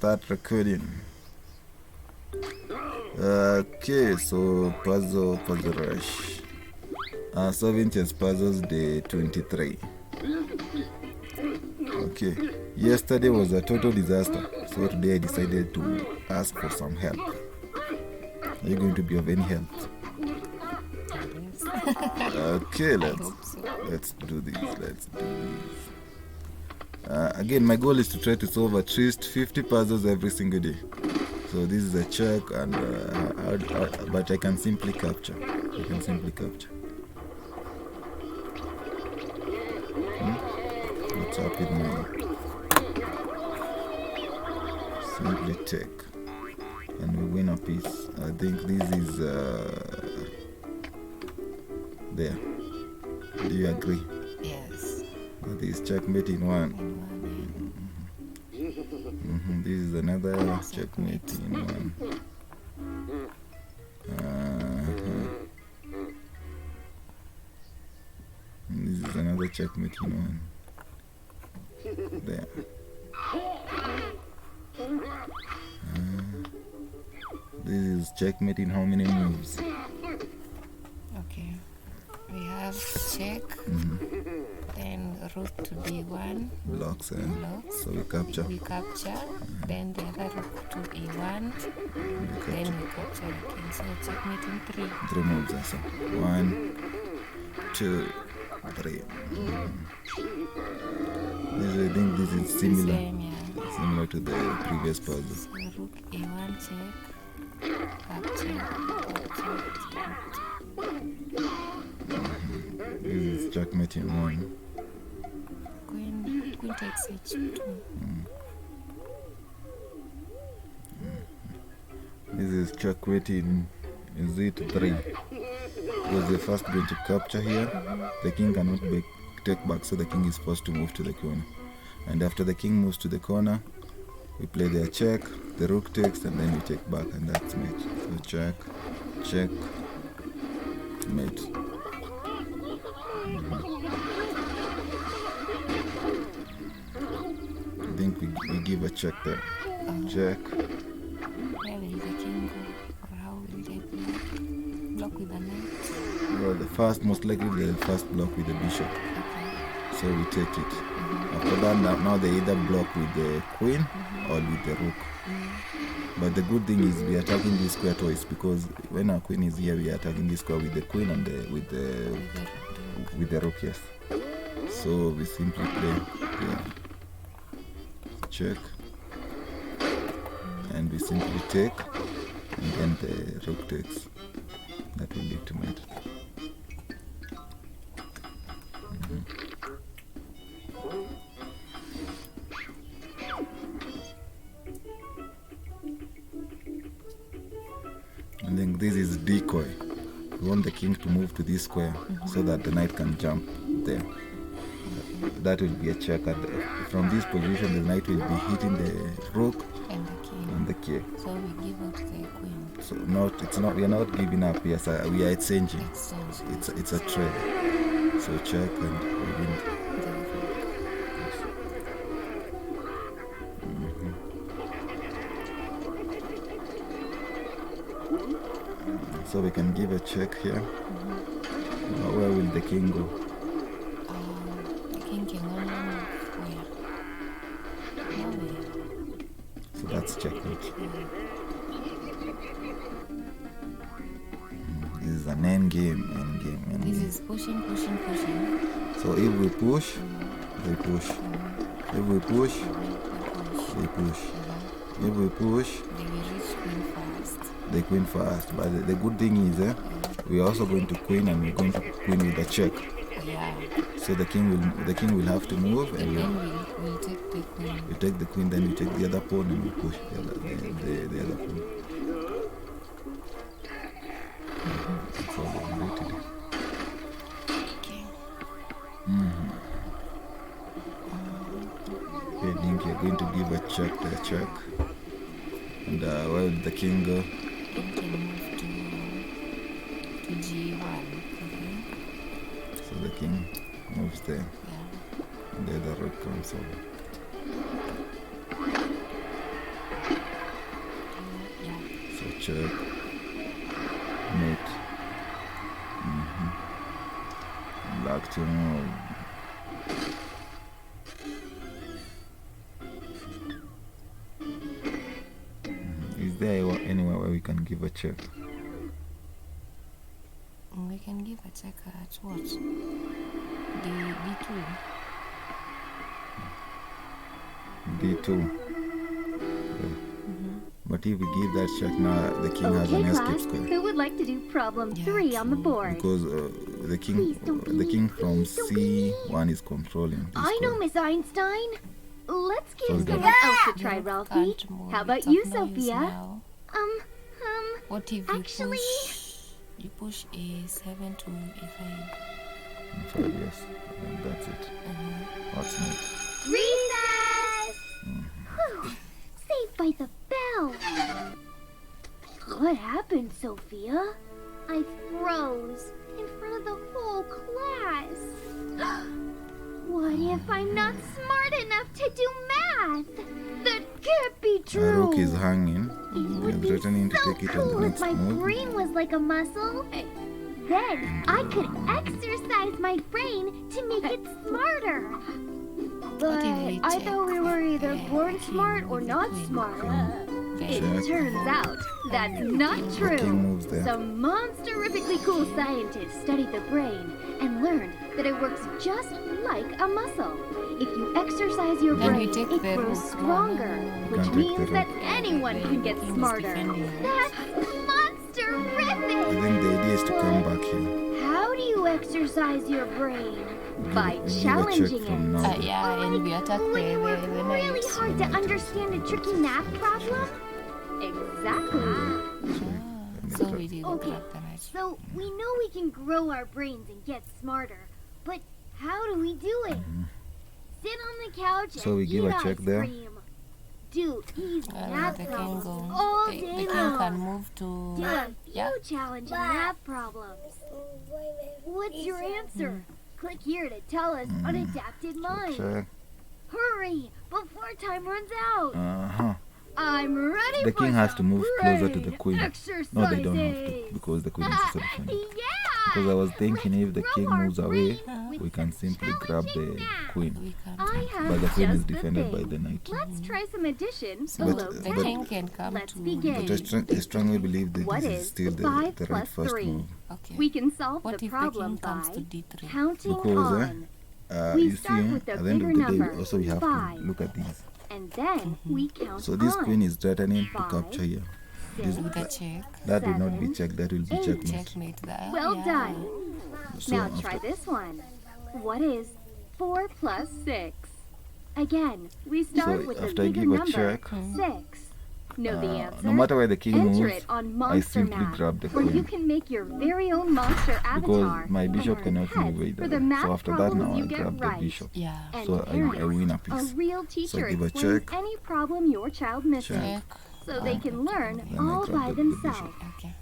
start recording. Okay, so puzzle rush. Solving chess puzzles day 23. Okay, yesterday was a total disaster, so today I decided to ask for some help. Are you going to be of any help? Okay, let's do this. Again, my goal is to try to solve at least 50 puzzles every single day. So this is a check, and but I can simply capture. What's up with my simply take, and we win a piece. I think this is there. Do you agree? Yes. This is checkmate in one. This is another checkmate in one. This is another checkmate in one. There. This is checkmate in how many moves? Okay. We have check, then rook to d1. Blocks, eh? Blocks. So we capture. Then the other rook to e1. Then we capture again. So checkmate in 3. 3 moves, so 1, 2, 3. I think this is similar. Same, yeah. Similar to the previous puzzle. So rook e1 check, capture. This is checkmate in 1. Queen takes h2. This is checkmate in z3. Because the first going to capture here, the king cannot take back, so the king is forced to move to the corner. And after the king moves to the corner, we play their check, the rook takes, and then we take back, and that's mate. So check, mate. I think we give a check there. Check. Where will the king go? Or how will they block with the knight? Well, most likely they'll first block with the bishop. Okay. So we take it. After that, now they either block with the queen or with the rook. But the good thing is we are attacking this square twice, because when our queen is here, we are attacking this square with the queen and with the rook, yes. So we simply play check, and we simply take, and then the rook takes. That will lead to mate. And then this is decoy. We want the king to move to this square so that the knight can jump there. That will be a check. From this position, the knight will be hitting the rook and the king. So we give out the queen. So we are not giving up. Yes, we are exchanging. It's a trade. So check, and we win. So we can give a check here. Where will the king go? The king can only move where? Nowhere. So that's checkmate. This is an end game. This is pushing. So if we push, they push. If we push, they push. If we push, They will reach queen first. the queen first. But the good thing is, we are also going to queen, and we're going to queen with a check. Yeah. So the king will have to move, and Then we'll take the queen. we take the queen, then we take the other pawn, and we push the other pawn. That's all we can do today. Okay. Okay, I think you're going to give a check. And where will the king go? King can move to g1. Okay. So the king moves there. Yeah. And the other rook comes over. check. Mate. Black to move. Is there anywhere where we can give a check? We can give a check at what? The D2. D2. But if we give that check now, the king has an escape class, square. who would like to do problem Yeah, 3 on the board? Because the king from C1 is controlling this I know, square. Miss Einstein. Let's So give we someone got- else a try, Ralphie. Can't move. How about It's you, of no use Sophia? now. What if Actually- you push A7 to A5? So yes, and that's it. What's next? Recess! Whew, saved by the bell. What happened, Sophia? I froze in front of the whole class. What if I'm not smart enough to do math? That can't be The true. rook is hanging. Would He's be threatening to so take it on cool the if next my move. brain was like a muscle. Then I could exercise my brain to make it smarter. But we I check? thought we were either Yeah, born okay, smart or we not win. smart. Okay. It turns out that's not The king true. moves there. Some monsterifically cool scientists studied the brain and learned that it works just like a muscle. If you exercise your Then you brain, take it the grows rook. stronger, which Can't take the means that rook. anyone can get king is smarter. defending. That's I monsterific! think the idea is to come back here. How do you exercise your brain? By We give a check challenging from it. now. Yeah, and we attack the Really knight. hard to understand a tricky math problem? Exactly. So we did Okay. grab the knight. So we know we can grow our brains and get smarter, but how do we do it? Sit on the couch So and we give eat a check ice there? cream. Do easy Well, math the king problems go. all The day king can long. move to. Do a few Yeah. challenging math problems. What's your answer? Click here to tell us unadapted mind. Check. Hurry before time runs out. Uh-huh. I'm ready The for king has to some move closer to brain the queen. exercises. No, they don't have to, because the queen is also defending. Yeah. Because I was thinking if the Let's king grow our moves away, brain with we can some simply grab the challenging math. queen. We can. I have But the queen is just the defended by thing. the knight. Let's try some addition So below the 10. king can come Let's to. begin. But I strongly believe that What this is is still the 5 right plus first 3? move. Okay. We can solve What the if the problem king comes by to D3? counting Because, on. We We see, start with the at the end of bigger the day, number, also we have 5. to look at these. And then we count So this on. queen is threatening to 5, capture here. 6. With a check. That will not be 7, checked, that will be 8. checkmate. Checkmate that. Well yeah. done. So Now try after, this one. What is 4 plus 6? Again, we start So with the after I bigger give a number, check, 6. Know the answer? no matter where the king Enter moves, it on I Monster simply Math, grab the where you queen. can make your very own monster avatar. Because my bishop and earn cannot move pets either. for the math So after that problems now I you get grab the right. bishop. Yeah. And So I win a A piece. real teacher give a explains check. any problem your child misses, Check. so they can learn Then I all grab by the themselves. Okay.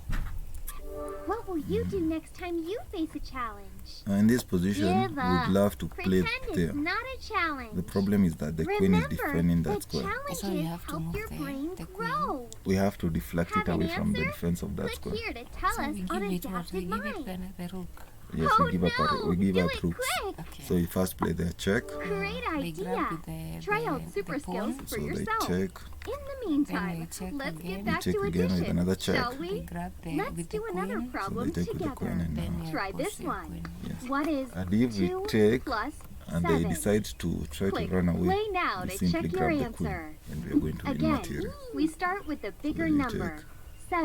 What will you do next time you face a challenge? In this position, Give we would up. love to play Pretend there. it's not a challenge. The problem is that the queen is Remember defending that that square. challenges So you have to help move your the brain queen. grow. We have to deflect Have it an away from the answer? defense of that Click square. here to tell So us we give it what? We unadapted give mind. it the rook. Yes, Oh we give up no! we give Do up it rooks. quick! Okay. So you first play their check. Great They grab idea. with the Try out super the skills pawn. for So they yourself. check. In the meantime, Then they check let's again. get They back check to again with addition, another check. shall They we? grab the Let's with the do another queen. problem take with the together. queen and Then you Try push this the one. queen. Yes. What is And if we 2 take plus and 7? they decide to try Click to run away, play now we to simply check your grab the answer. queen and we are going to win Again, material. we start with the bigger you number. take.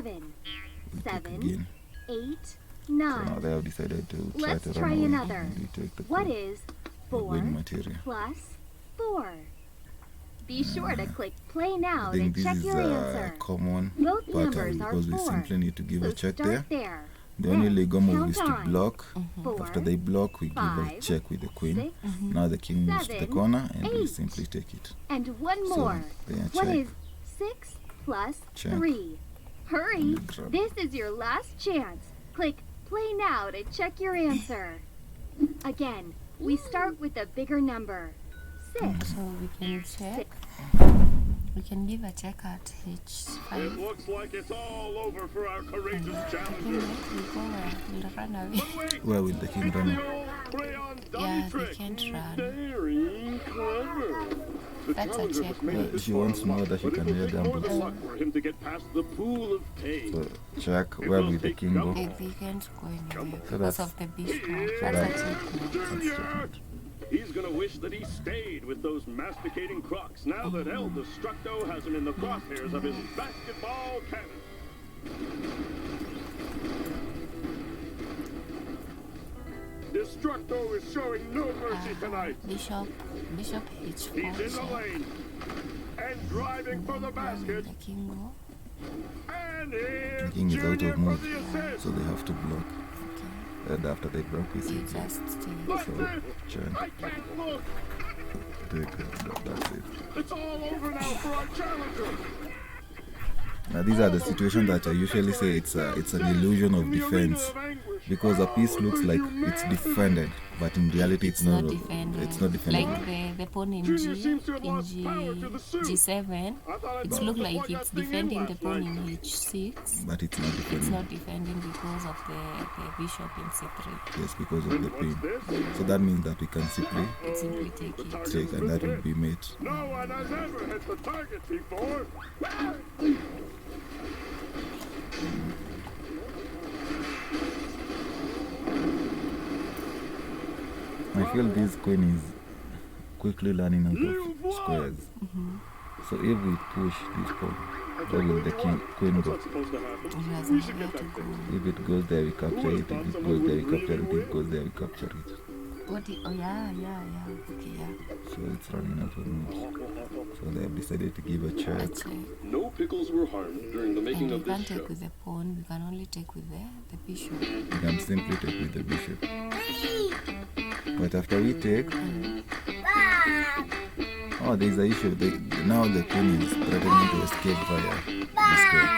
7, We take 7, again. 8, So now 9. they have decided to try Let's to try run away. another. And we take the What queen. is We 4 win material. plus 4? Be sure to click play now I to think this check is your a answer. common Both pattern numbers are because we 4. simply need to give So a check start there. there. The only Then legal move count is to on. block. 4, After they block, we give a 5, check with the queen. 6, Now the king moves to the 7, corner and we 8. simply take it. and one So, more. there, What check. is 6 plus Check. 3? Hurry! And grab. This is your last chance. Click play now to check your answer. Again, we start with a bigger number. 6. So we can check. We can give a check at H5. It looks like it's all over for our courageous challenger. We go where we'll run away. Where will the king run? Play on dummy Yeah, they trick. can't run. Very clever. The That's a challenger check. has made it this She far wants to know on that she luck, can but wear it'll take more than gambles. luck for him to get past the pool of pain. So check, where will the king go? They can't go anywhere So because that's- of the bishop. so That's a that's- checkmate. Junior! He's gonna wish that he stayed with those masticating crocs now that El Destructo has him in the crosshairs of his basketball cannon. Destructo is showing no mercy tonight. Bishop H4. He's in the check. lane and driving for the Where will basket. the king go? And The here's king is out Junior of for mood, the assist. so they have to block. Okay. And after they block, we see You just stay. That's so it. check, I can't look. that's it. It's all over now for our challenger. Now these are the situations that I usually say it's an illusion of defense, because a piece looks like it's defended, but in reality it's not. defended. It's not defended. Like the pawn in Junior G, seems to have in lost power to the suit. G7. I thought I It told looks him to like plug it's that thing in defending the last pawn night. in H6. But it's not It's defending. not defending because of the bishop in C3. Yes, because of the What's pain. this? So that means that we can simply It simply take it. take, and that will be mate. No one has ever hit the target before. I feel this queen is quickly learning out of squares. So if we push this pawn, where will the queen What's go? not supposed to happen? It has We should nowhere get to that go. thing. If it goes there, we capture it. If it goes there, we capture it. If it goes there, we capture it. Oh yeah. Okay, yeah. So it's running out of moves. So they have decided to give a check. Let's check. No pickles were harmed during the And making we of this can't show. take with the pawn. We can only take with the bishop. We can simply take with the bishop. But after we take, oh, there's an issue. Now the queen is threatening to escape via the square.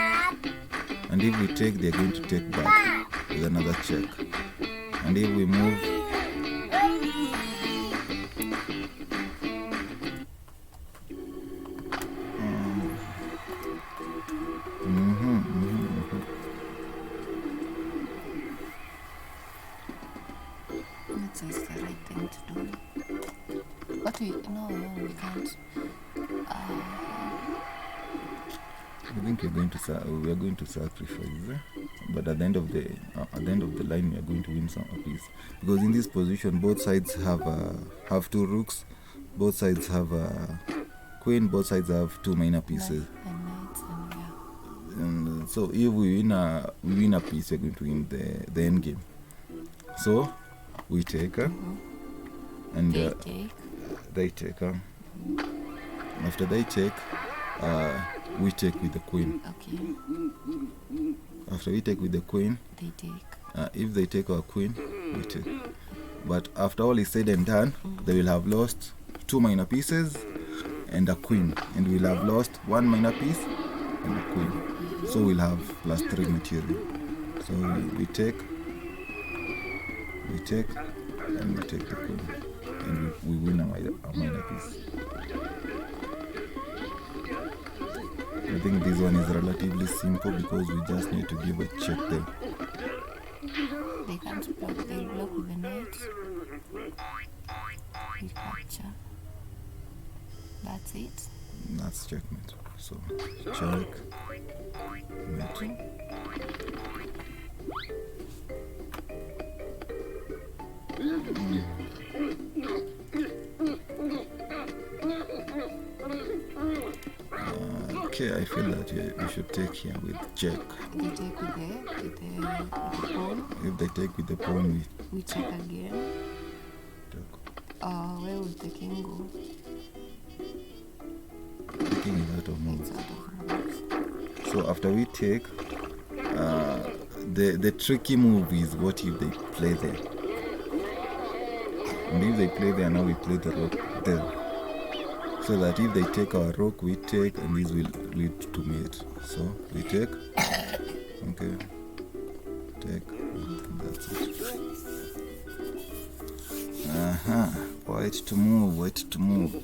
And if we take, they're going to take back with another check. And if we move, It's just the right thing to do. But we can't. I think we are going to sacrifice, but at the end of the line we are going to win some piece, because in this position both sides have two rooks, both sides have a queen, both sides have two minor pieces, And knights and yeah. and so if we win a piece, we're going to win the end game. So we take her, and They take. they take her. After they take, we take with the queen. Okay. After we take with the queen, They take. if they take our queen, we take. But after all is said and done, they will have lost two minor pieces and a queen, and we'll have lost one minor piece and a queen. So we'll have +3 material. So we take, and we take the queen, and we win a minor piece. I think this one is relatively simple because we just need to give a check there. They can't block. They block with the knight. We capture. That's it. That's checkmate. So check, mate. Okay, I feel that we should take here with check. They take with the pawn. If they take with the pawn, We check again. we take. Where would the king go? The king is out of move. It's out of routes. So after we take, the tricky move is what if they play there. And if they play there, now we play the rook there. So that if they take our rook, we take, and this will lead to mate. So we take, okay, take, and that's it. Wait to move, wait to move.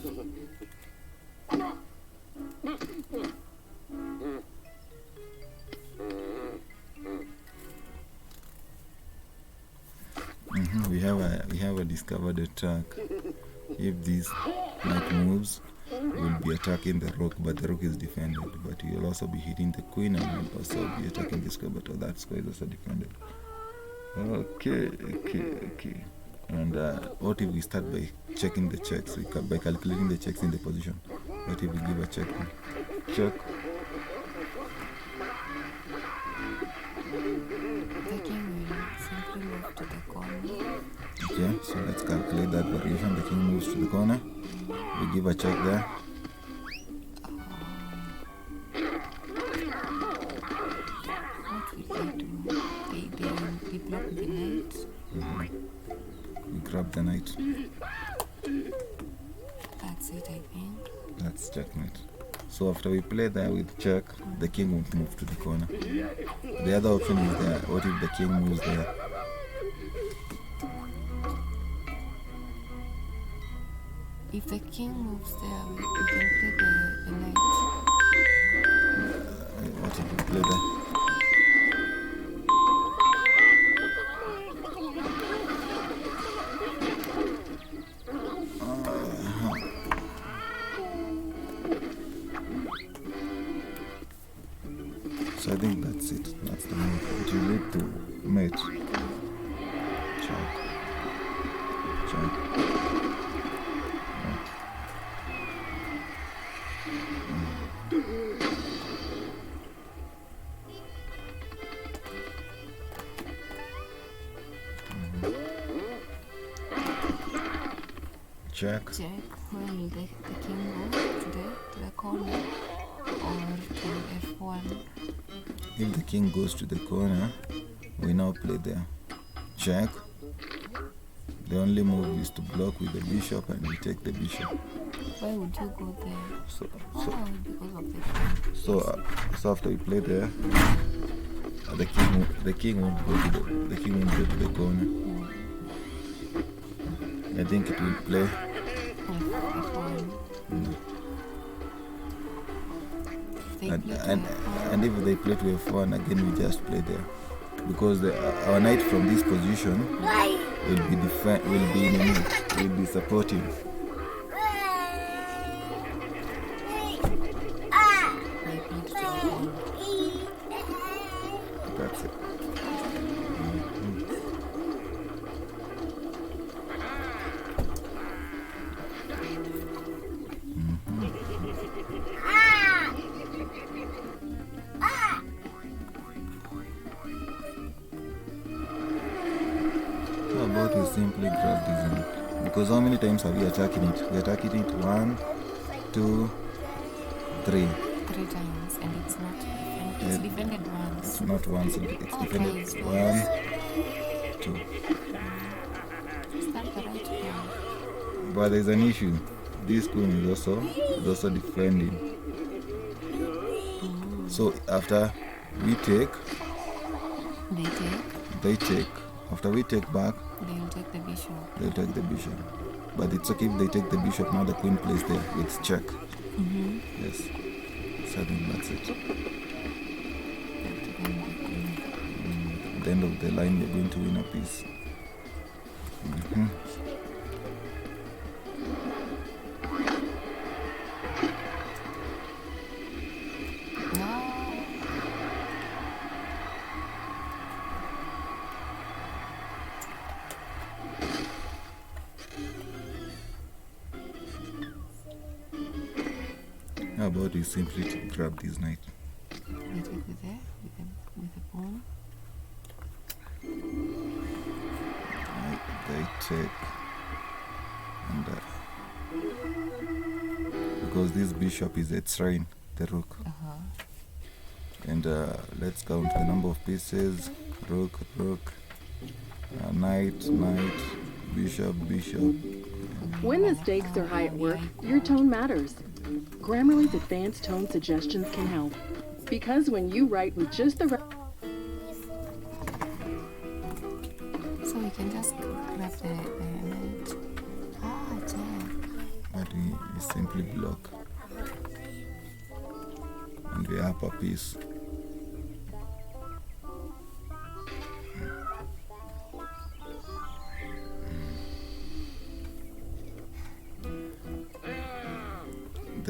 discovered a track. If this knight moves, we'll be attacking the rook, but the rook is defended. But you'll also be hitting the queen, and you'll also be attacking the square, but that square is also defended. Okay. And what if we start by checking the checks? By calculating the checks in the position. What if we give a check? Check. The king will simply move to the corner. Okay, so let's calculate that variation. The king moves to the corner. We give a check there. What will they do? They block the knight. We grab the knight. That's it, I think. That's checkmate. So after we play there with check, the king won't move to the corner. The other option is there. What if the king moves there? If the king moves there, we can play the knight. What if we play there? So I think that's it. That's the move. It will lead to mate. Check. Check. Check. Where will the king go? To the corner or to f1? If the king goes to the corner, we now play there. Check. The only move is to block with the bishop, and we take the bishop. Why would you go there? So Because of the king. so after we play there, the king won't go to the corner. I think it will play. And if they play to f1, again we just play there, because our knight from this position will be supporting. That's it. How about we simply grab this in? Because how many times are we attacking it? We're attacking it 1, 2, 3. 3 times, and it's not defended. It's defended once. It's not once, it's defended it's 1, 2. Is that the right pawn? But there's an issue. This queen is also defending. So after we take, they take. After we take back, They'll take the bishop. they'll take the bishop. But it's okay if they take the bishop. Now the queen plays there. It's check. Yes. So I think that's it. At the end of the line, we're going to win a piece. How about we simply grab this knight? We take with the pawn. They take, and because this bishop is at shrine, the rook. And let's count the number of pieces. Rook, knight, bishop. When the stakes are high at work, your tone matters. Grammarly's advanced tone suggestions can help. Because when you write with just the right... So we can just grab the knight. Check. But we simply block. And we up a piece.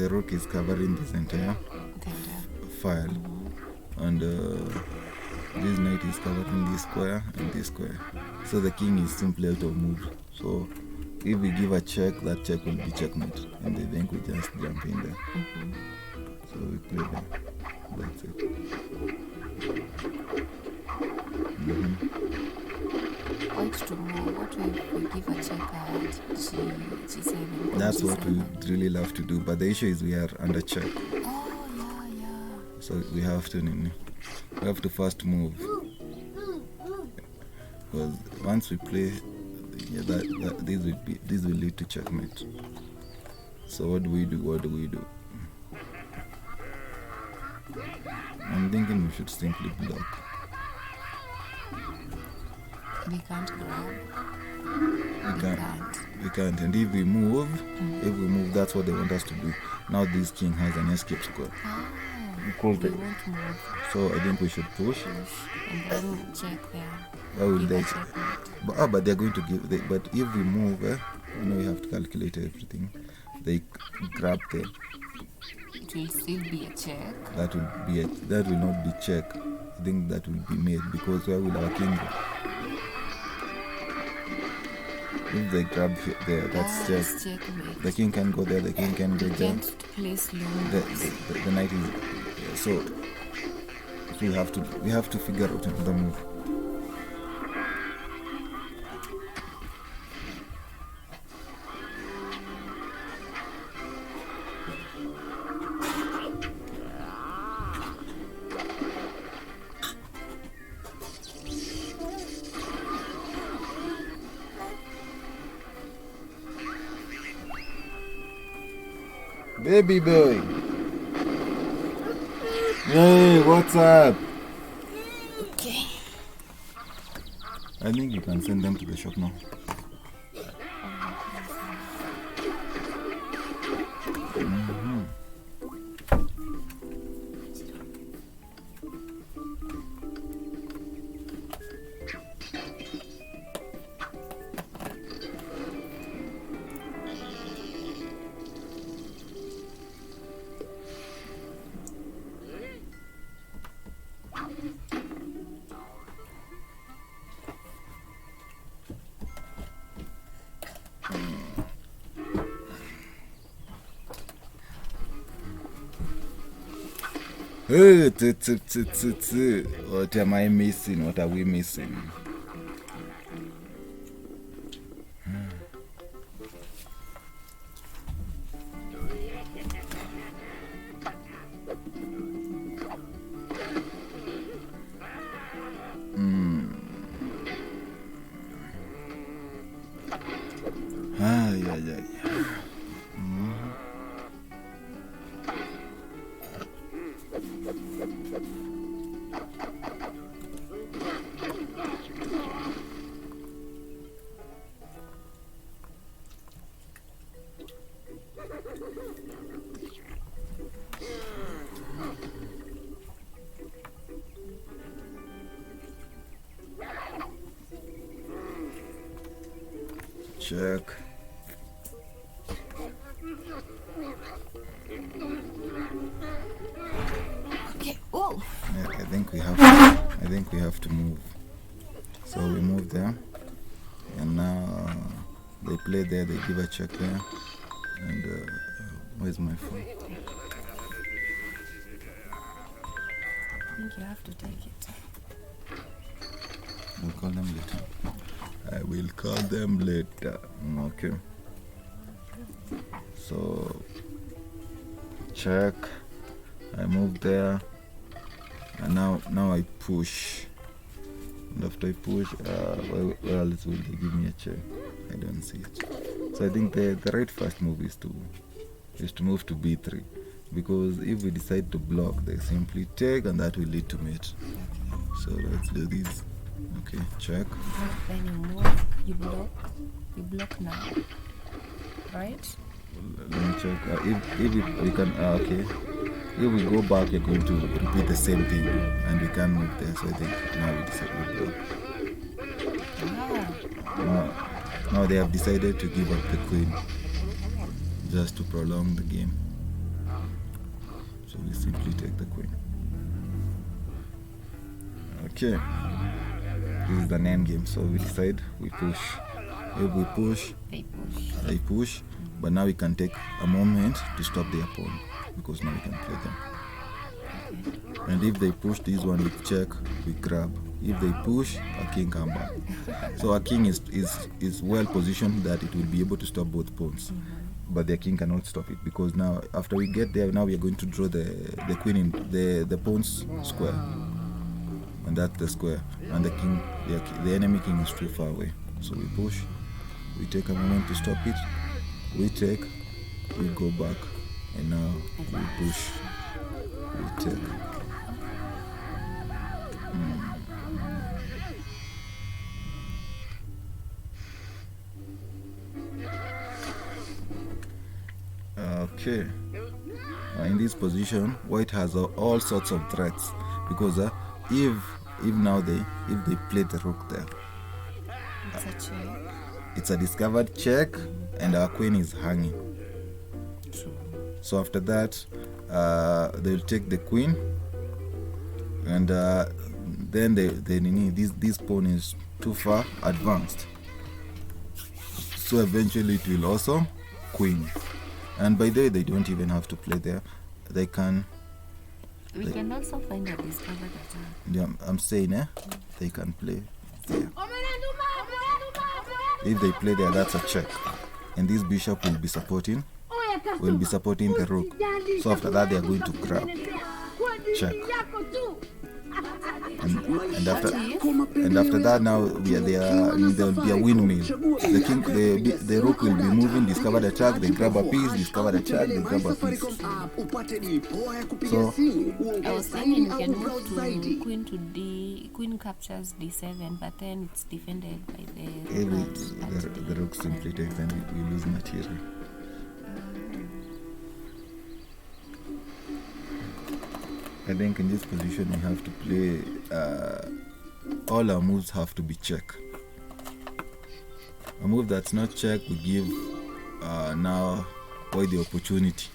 the rook is covering this entire file, and this knight is covering this square and this square. So the king is simply out of move. So if we give a check, that check will be checkmate, and I think we just jump in there. So we play there. That's it. White to move. What we give a check at G7? That's what we really love to do. But the issue is we are under check. Oh, yeah. So we have to first move. Because once we play, this will lead to checkmate. So what do we do? I'm thinking we should simply block. We can't grab. We can't. And if we move, that's what they want us to do. Now this king has an escape square. We won't move. So I think we should push. And then check there. Why will Give they? a checkmate. But they're going to give. But if we move, we have to calculate everything. They grab there. It will still be a check. That will not be check. I think that will be mate, because where will our king go? If they grab there, that's check. Checkmate. The king can go there. The king can go there. Can't place long. The knight is so we have to figure out another move. Baby boy. Hey, what's up? Okay. I think you can send them to the shop now. What am I missing? What are we missing? Check. Okay. Oh. Yeah, I think we have to move. So we move there, and now they play there. They give a check there, and where's my phone? I think you have to take it. We'll call them later. I will call them later. Okay. So check. I move there, and now I push. And after I push, where else will they give me a check? I don't see it. So I think the right first move is to move to b3, because if we decide to block, they simply take, and that will lead to mate. So let's do this. Okay, check. Then you move, you block now, right? Let me check. If we can, okay. If we go back, you're going to repeat the same thing, and we can't move there. So I think now we decide we block. Now they have decided to give up the queen, just to prolong the game. So we simply take the queen. Okay. This is an end game. So we decide we push. If we push, they push. But now we can take a moment to stop their pawn because now we can play them. And if they push this one with check, we grab. If they push, a king come back. So a king is well positioned that it will be able to stop both pawns. But the king cannot stop it because now after we get there, now we are going to draw the queen in the pawn's square. And that's the square. And the king, the enemy king is too far away. So we push, we take a moment to stop it, we take, we go back, and now we push, we take. Okay. In this position, white has all sorts of threats because if now they play the rook there, It's a check. it's a discovered check, and our queen is hanging. True. So after that, they'll take the queen, and then this pawn is too far advanced. So eventually it will also queen. And by the way, they don't even have to play there. They can. We can also find a discovered attack. Yeah, I'm saying, they can play there. If they play there, that's a check, and this bishop will be supporting the rook. So after that, they are going to grab, check, and after that, now there will be a windmill. The king, the rook will be moving, discovered attack, they grab a piece, discovered attack, they grab a piece. So I was thinking we can move to queen to D. Queen captures D7, but then it's defended by the rook. the rook simply takes, and we lose material. I think in this position we have to play, all our moves have to be check. A move that's not check, we give now white the opportunity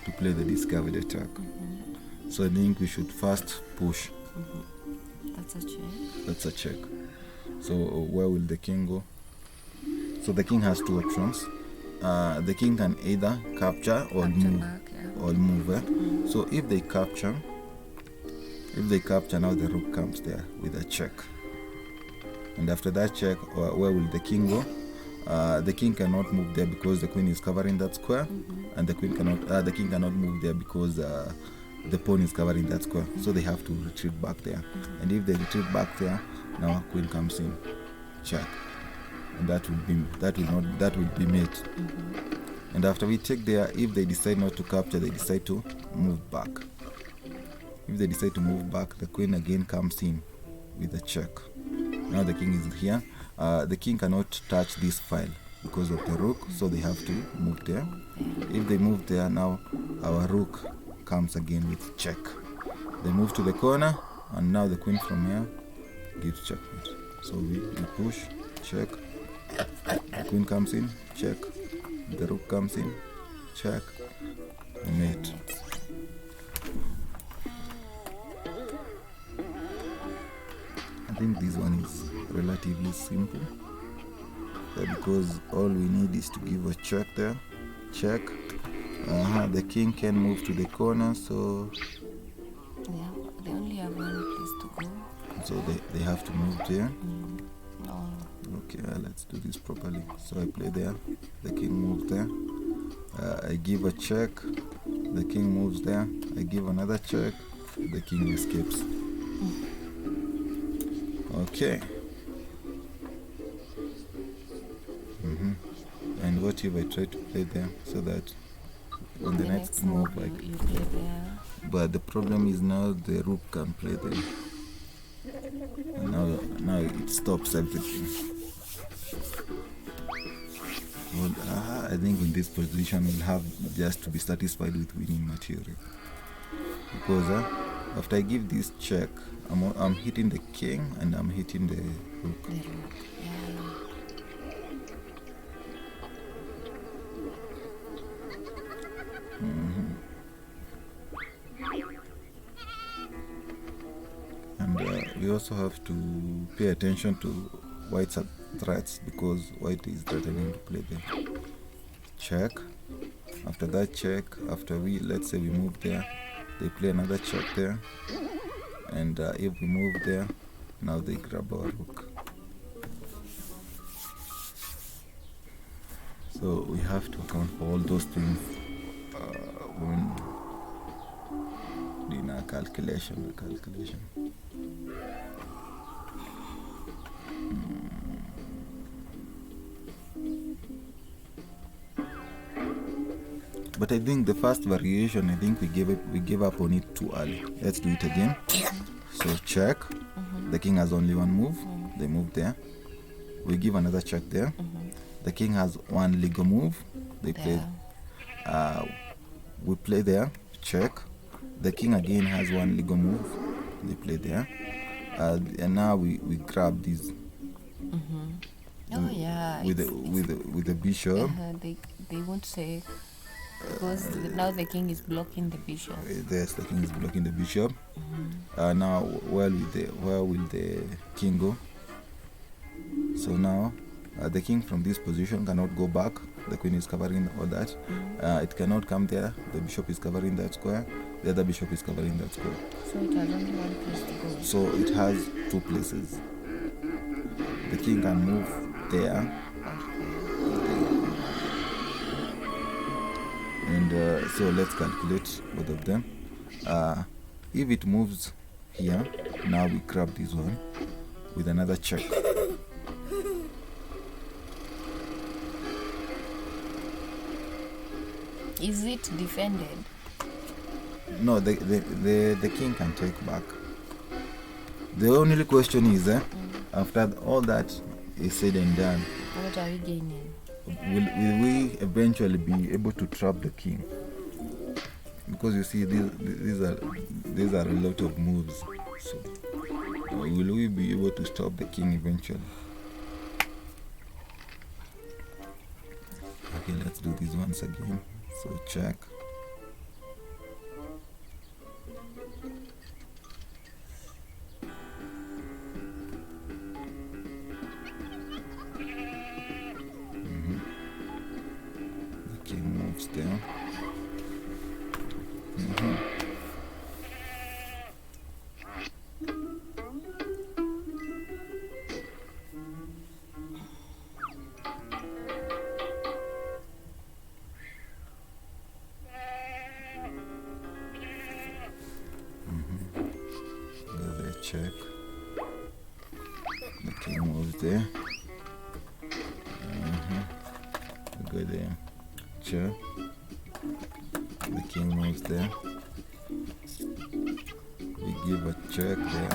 to play the discovered attack. So I think we should first push. That's a check. That's a check. So where will the king go? So the king has two options. The king can either capture or move. Back, yeah. So if they capture, now the rook comes there with a check. And after that check, where will the king go? The king cannot move there because the queen is covering that square, and the king cannot move there because the pawn is covering that square. So they have to retreat back there. And if they retreat back there, now queen comes in, check, and that will be mate. And after we take there, if they decide not to capture, they decide to move back. If they decide to move back, the queen again comes in with a check. Now the king is here. The king cannot touch this file because of the rook, so they have to move there. If they move there, now our rook comes again with check. They move to the corner, and now the queen from here gives checkmate. So we push, check. The queen comes in, check. The rook comes in, check, mate. I think this one is relatively simple, because all we need is to give a check there, check. The king can move to the corner, so Yeah, they only have one place to go. so they have to move there. No. Okay, let's do this properly. So I play there, the king moves there, I give a check, the king moves there, I give another check, the king escapes. Okay. And what if I try to play there so that on the next move, you play there. but the problem is now the rook can play there. And now it stops everything. Well, I think in this position we'll have just to be satisfied with winning material, because after I give this check, I'm hitting the king and I'm hitting the rook. The rook. Yeah. we also have to pay attention to white's threats, because white is threatening to play there. Check. After that check, after let's say we move there, they play another check there, and if we move there, now they grab our rook. So we have to account for all those things when doing a calculation. But I think the first variation, I think we gave up on it too early. Let's do it again. So check. The king has only one move. They move there. We give another check there. The king has one legal move. They play. We play there. Check. The king again has one legal move. They play there. And now we grab these. Oh yeah. With the bishop. They won't say, because now the king is blocking the bishop. Yes, the king is blocking the bishop. Now where will the king go? So now the king from this position cannot go back. The queen is covering all that. It cannot come there. The bishop is covering that square. The other bishop is covering that square. So it has only one place to go. So it has two places. The king can move there. And so let's calculate both of them. If it moves here, now we grab this one with another check. Is it defended? No, the king can take back. The only question is, after all that is said and done, What are we gaining? will we eventually be able to trap the king? Because you see, these are a lot of moves. So will we be able to stop the king eventually? Okay, let's do this once again. So check. The king moves there. Check. The king moves there. We go there. Check. The king moves there. We give a check there.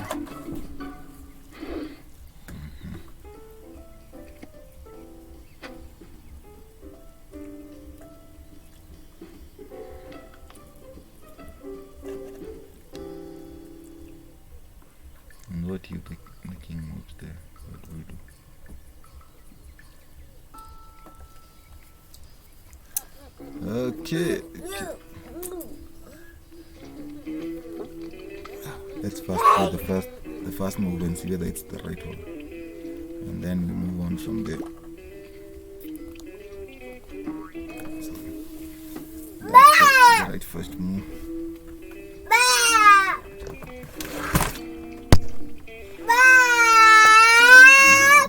And what you the king moves there? What do we do? Okay. Let's first play the first move and see whether it's the right one, and then we move on from there. So, that's the right first move.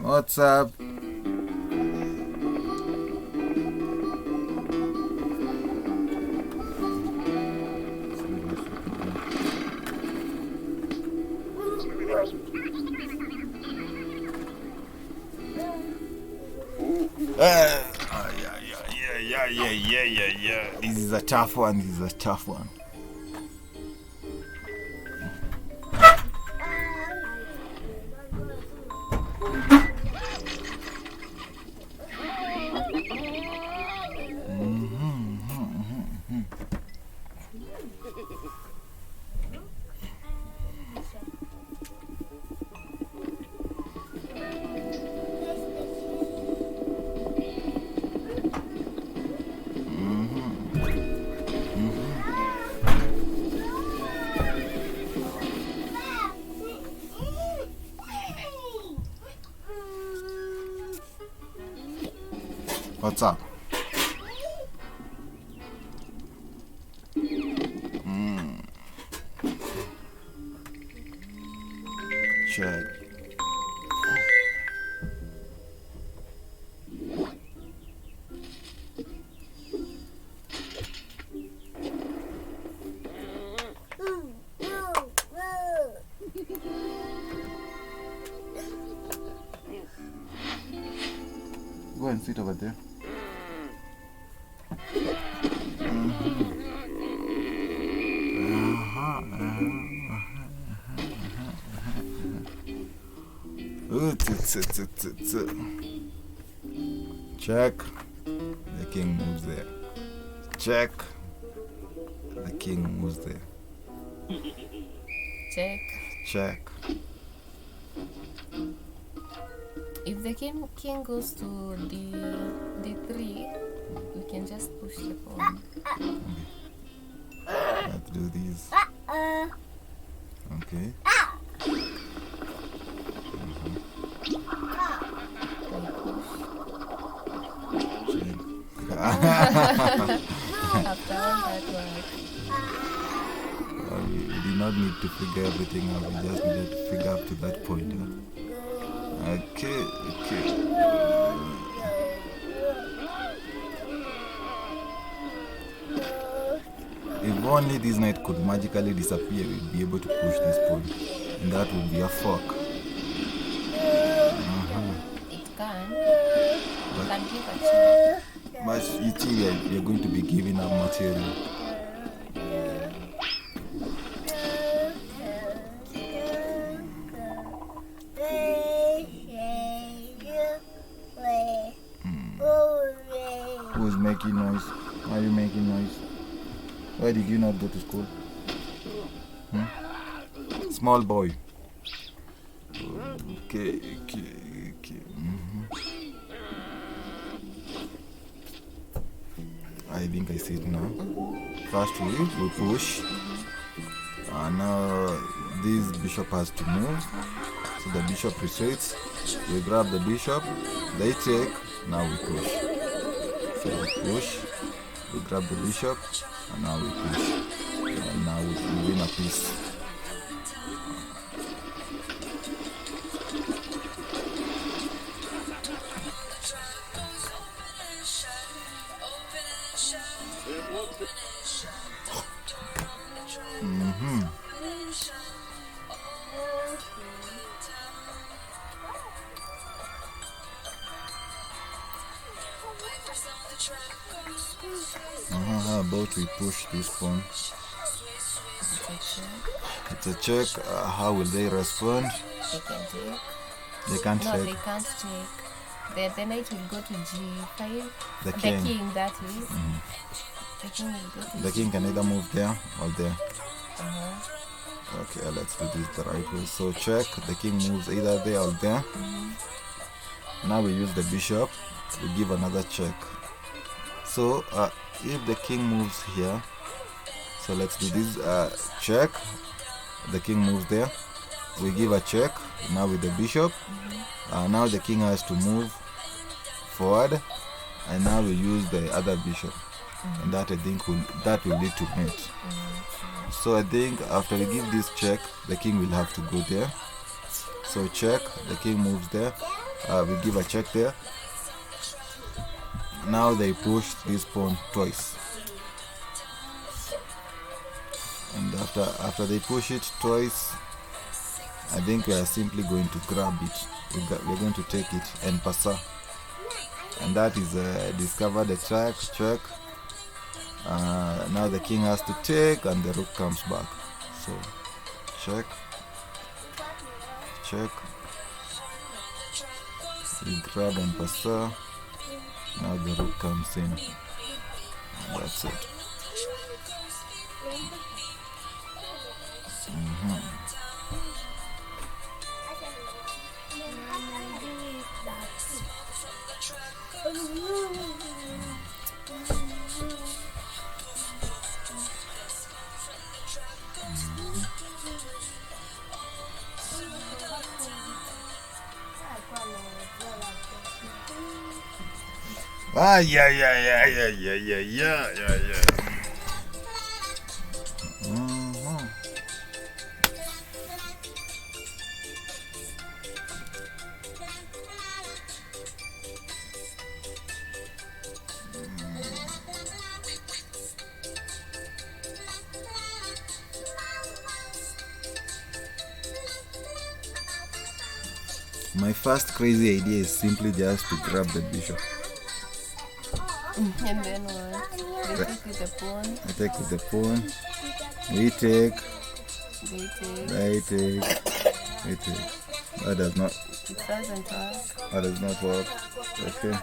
What's up? Yeah. This is a tough one. What's up? Check. Go and sit over there. Check. The king moves there. Check. The king moves there. Check. Check. If the king goes to D3, we can just push the pawn. Let's do this. Okay. After all that work. You did not need to figure everything out. You just needed to figure up to that point. Huh? Okay. If only this knight could magically disappear, we'd be able to push this pawn. And that would be a fork. It can. You can give a check. But you think you're going to be giving up material. Who's making noise? Why are you making noise? Why did you not go to school? Small boy. Okay. I think I see it now. First we push. Now this bishop has to move. So the bishop retreats. We grab the bishop. They take. Now we push. So we push. We grab the bishop. And now we push. And now we win a piece. How about we push this pawn? It's a check. How will they respond? They can take. They can't No, take. they can't take. The knight will go to G5. The king. That is. The king will go to The king can either move there or there. Uh-huh. Okay, let's do this the right way. So check. The king moves either there or there. Now we use the bishop. We give another check. So if the king moves here, so let's do this check. The king moves there. We give a check now with the bishop. Now the king has to move forward, and now we use the other bishop, and that I think will lead to mate. So I think after we give this check, the king will have to go there. So check. The king moves there. We give a check there. Now they push this pawn twice, and after they push it twice, I think we are simply going to grab it. We're going to take it and pass, and that is discover the track check. Now the king has to take, and the rook comes back. So check. We grab and pass. Now the rook comes in. And that's it. Ah, yeah. Uh-huh. My first crazy idea is simply just to grab the bishop. And then what? They take with the pawn. I take with the pawn. We take. They take. We take. That does not. It doesn't work. That does not work. Okay.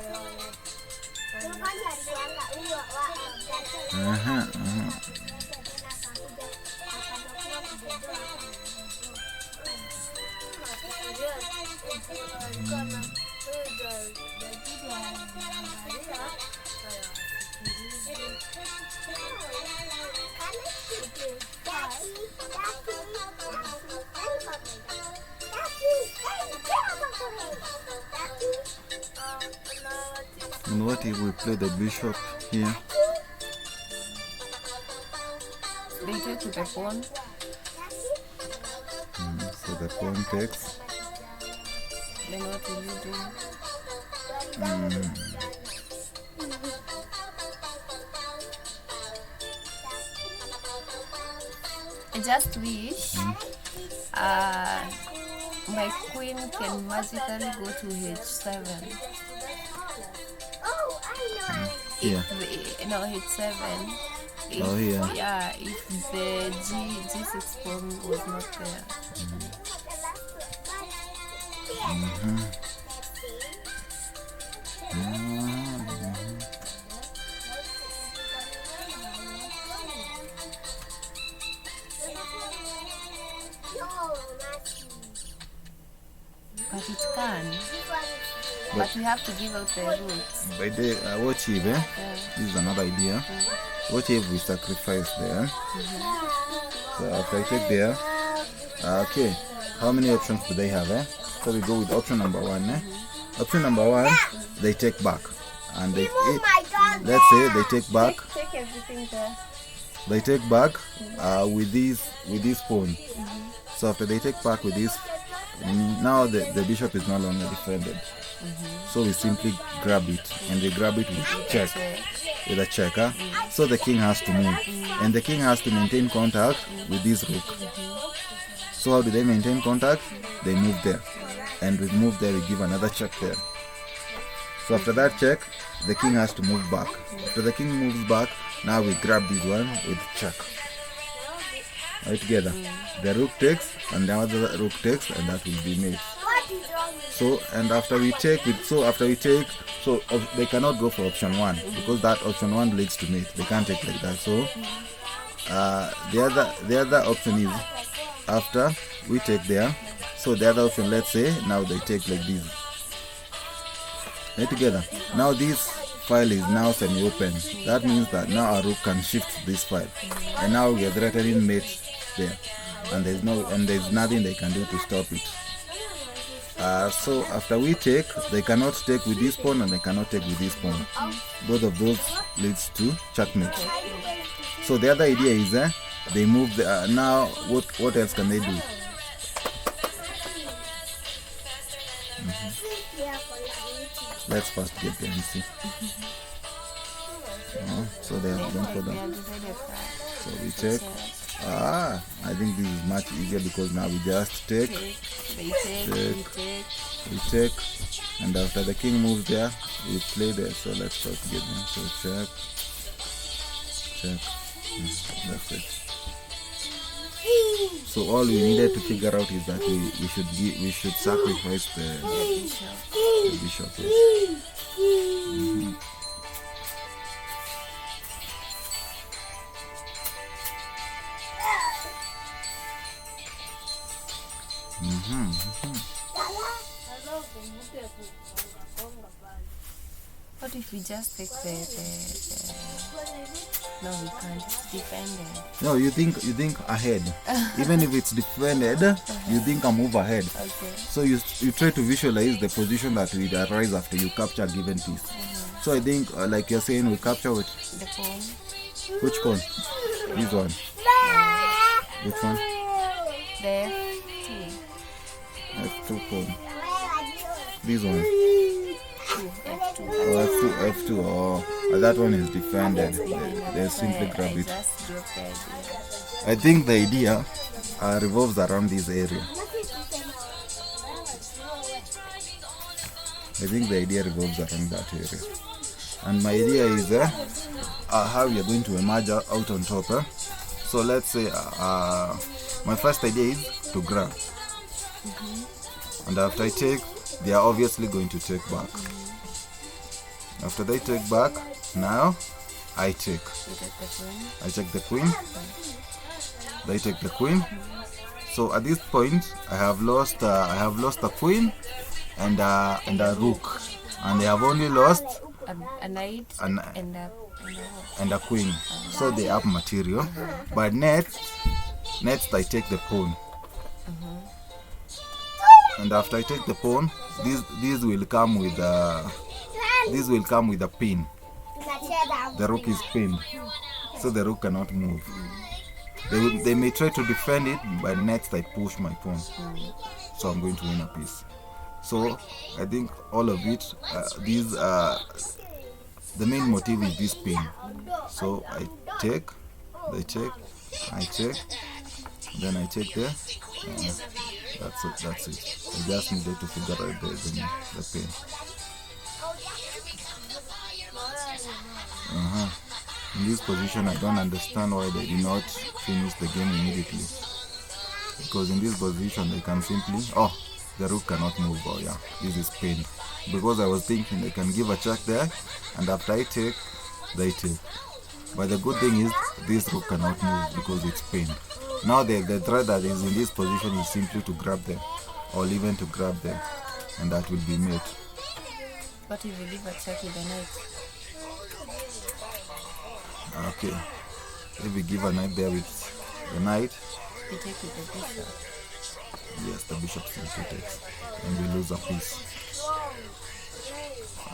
And what if we play the bishop here? They take with the pawn. So the pawn takes. Then what will you do? I just wish my queen can magically go to h7. Here. No, h7. If, Oh, here. Yeah, if the G6 pawn was not there. But it can. But we have to give out the roots. By the what if, Yeah. This is another idea. What if we sacrifice there? So after I take there, okay. How many options do they have? So we go with option number 1. Option number 1, they take back, and they let's say they take back. Take everything there. They take back with this pawn. So after they take back with this, now the bishop is no longer defended. So we simply grab it, and we grab it with check, with a checker. So the king has to move, and the king has to maintain contact with this rook. So how do they maintain contact? They move there, and we move there, we give another check there. So after that check, the king has to move back. After the king moves back, now we grab this one with check. Right together. The rook takes, and the other rook takes, and that will be mate. So and after we take, so they cannot go for option 1 because that option 1 leads to mate. They can't take like that. So the other option is after we take there. So the other option, let's say now they take like this. Right together. Now this file is now semi-open. That means that now our rook can shift this file, and now we are threatening mate there, and there's nothing they can do to stop it. So after we take, they cannot take with this pawn, and they cannot take with this pawn. Both of those leads to checkmate. So the other idea is they move the, now what else can they do? Let's first get the MC. So they have gone for that. So we check. I think this is much easier because now we just take, we take, and after the king moves there, we play there. So let's first get them. So check. That's it. So all we needed to figure out is that we should sacrifice the bishop. What if we just take the no, we can't. It's defended. No, you think ahead. Even if it's defended, you think a move ahead. Okay. So you try to visualize the position that will arise after you capture a given piece. So I think, like you're saying, we capture with The pawn. which pawn? This one. Which one? The F2. F2 pawn. This one. F2. Oh, F2. Oh, that one is defended. They simply grab it. Just drop the idea. I think the idea revolves around this area. I think the idea revolves around that area. And my idea is how we are going to emerge out on top. So let's say my first idea is to grab. And after I take, they are obviously going to take back. After they take back, now I take. You take the queen. I take the queen. They take the queen. So at this point, I have lost a queen and a rook, and they have only lost A knight an, and a queen. So they have material. But next I take the pawn. And after I take the pawn, this will come with a pin. The rook is pinned, so the rook cannot move. They may try to defend it, but next I push my pawn, so I'm going to win a piece. So I think all of it, the main motive is this pin. So I take, they take, I take, then I take there. That's it. I just needed to figure out the pin. In this position, I don't understand why they did not finish the game immediately. Because in this position, they can simply, the rook cannot move. Oh yeah, this is pinned. Because I was thinking they can give a check there, and after I take, they take. But the good thing is, this rook cannot move because it's pinned. Now the threat that is in this position is simply to grab them, or even to grab them, and that will be made. What if you leave a check with a knight? Okay, if we give a knight there with the knight, You take with the bishop. yes, the bishop simply takes, and we lose a piece.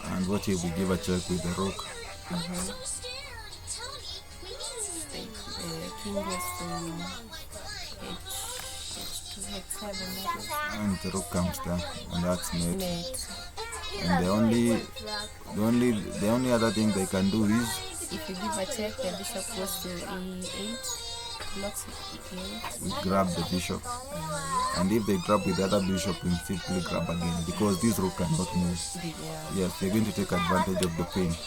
And what if we give a check with the rook? The king goes to h2, h7, And the rook comes there, and that's mate. mate. And the only other thing they can do is, If you give a check, the bishop goes to e8, blocks e8. we grab the bishop. And if they grab with the other bishop, we simply grab again, because this rook cannot move. Yeah. Yes, they're going to take advantage of the pin. So,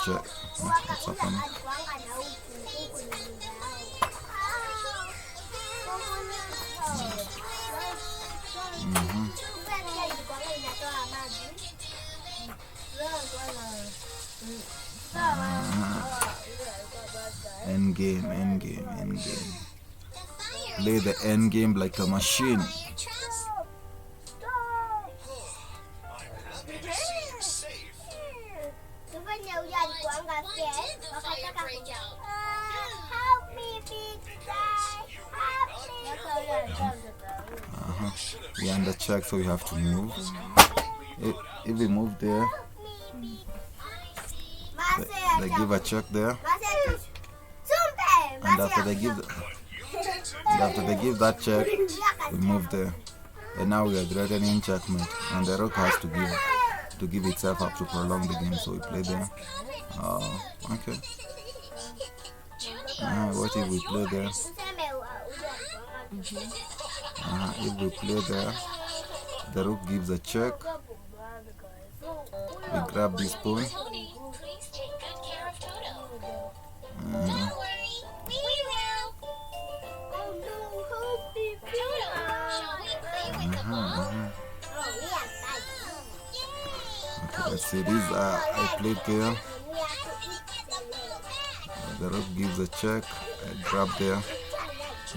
check. What's happening? End game. Play the end game like a machine. We under check, so we have to move. If we move there, they give a check there, and after they give that check, we move there, and now we are threatening checkmate, and the rook has to give itself up to prolong the game, so we play there. Okay. What if we play there? If we play there, the rook gives a check. We grab this pawn. Okay, let's see. This I played there. The rook gives a check. I grab there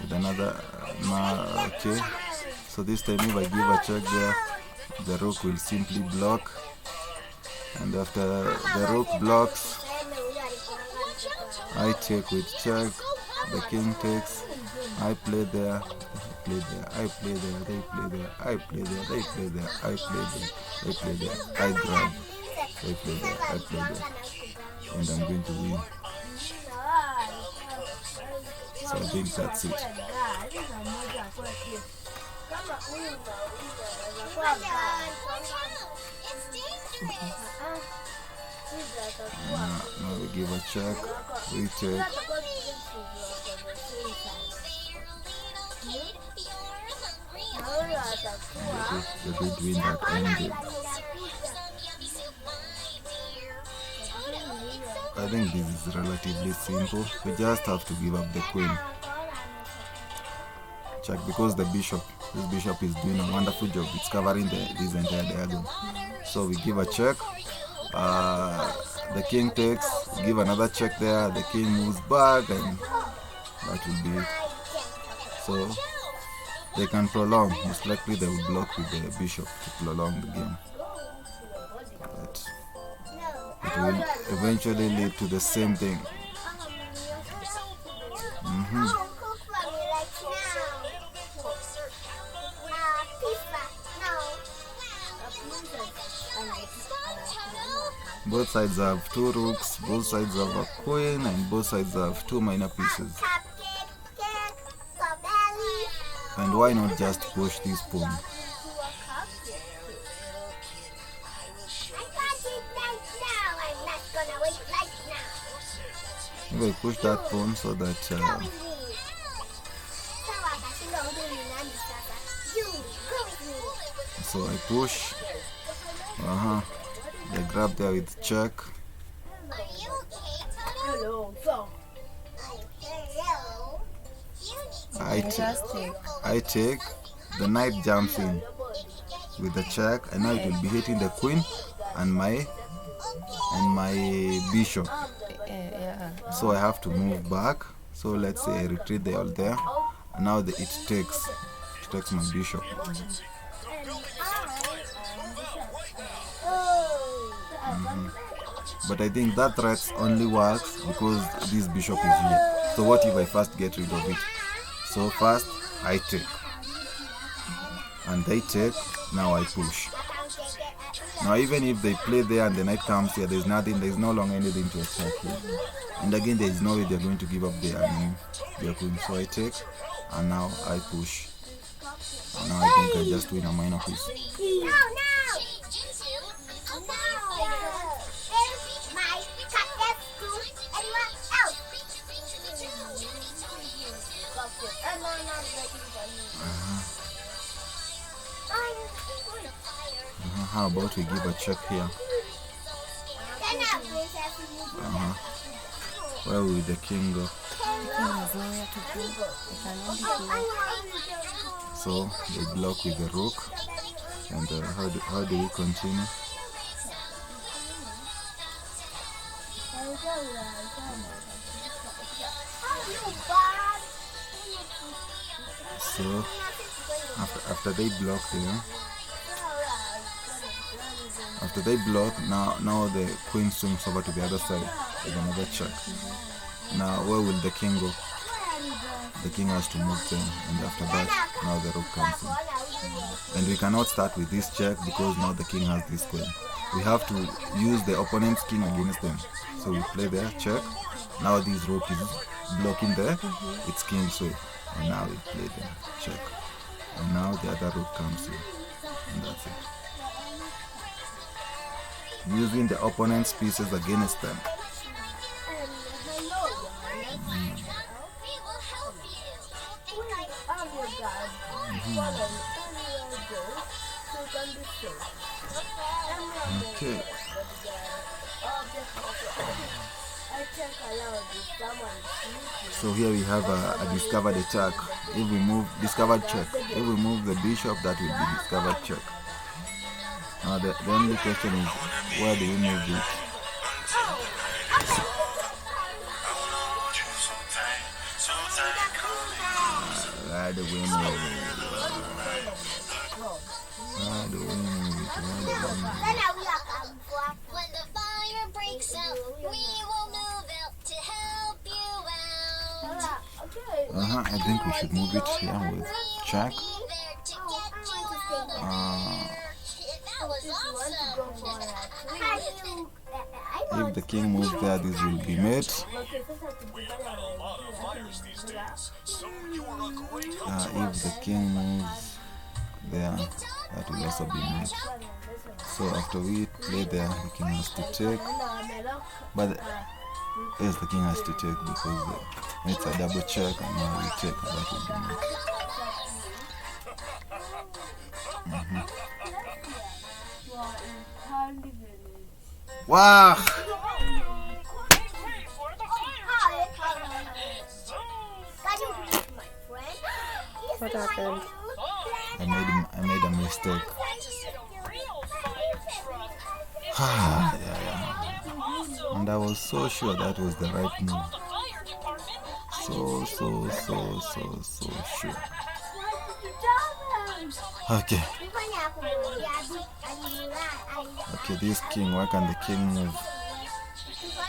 with another. Okay. So this time, if I give a check there, the rook will simply block. And after the rook blocks, I take with check. The king takes. I play there. play there, I play there, they play there, I play there, they play there, I play there, they play there, I grab, they play there, I play there, and I'm going to win. So I think that's it. Now we give a check, we check. They did win that ended. I think this is relatively simple. We just have to give up the queen. Check, because this bishop is doing a wonderful job. It's covering this entire diagonal. So we give a check. The king takes, give another check there. The king moves back, and that will be it. So they can prolong. Most likely they will block with the bishop to prolong the game. But it will eventually lead to the same thing. Both sides have 2 rooks, both sides have a queen, and both sides have 2 minor pieces. And why not just push this pawn? Maybe I push that pawn so that so I push. They grab there with check. I take. The knight jumps in with the check, and now it will be hitting the queen and my bishop. So I have to move back. So let's say I retreat there, and now it takes my bishop. But I think that threat only works because this bishop is here. So what if I first get rid of it? So first I take, and they take. Now I push. Now even if they play there and the knight comes here, there's no longer anything to attack here. And again, there is no way they're going to give up their queen. So I take, and now I push. And now I think I just win a minor piece. How about we give a check here? Where will the king go? So they block with the rook. And how do we continue? So after they block there, after they block, now the queen swings over to the other side with another check. Now where will the king go? The king has to move there, and after that, now the rook comes in. And we cannot start with this check because now the king has this queen. We have to use the opponent's king against them. So we play there, check. Now this rook is blocking there, it's king's way. And now we play there, check. And now the other rook comes in, and that's it. Using the opponent's pieces against them. Okay. So here we have a discovered check. If we move discovered check, if we move the bishop, that will be discovered check. Now the only question is, where do we move it? Where do we move it? Where do we move it? When the fire breaks out, we will move out to help you out. I think we should move it here with check. If the king moves there, this will be mate. If the king moves there, that will also be mate. So after we play there, the king has to take. But yes, the king has to take because it's a double check, and now we take, and that will be mate. Wow! What happened? I made a mistake. Yeah. And I was so sure that was the right move. So sure. Okay. Okay, this king, why can the king move?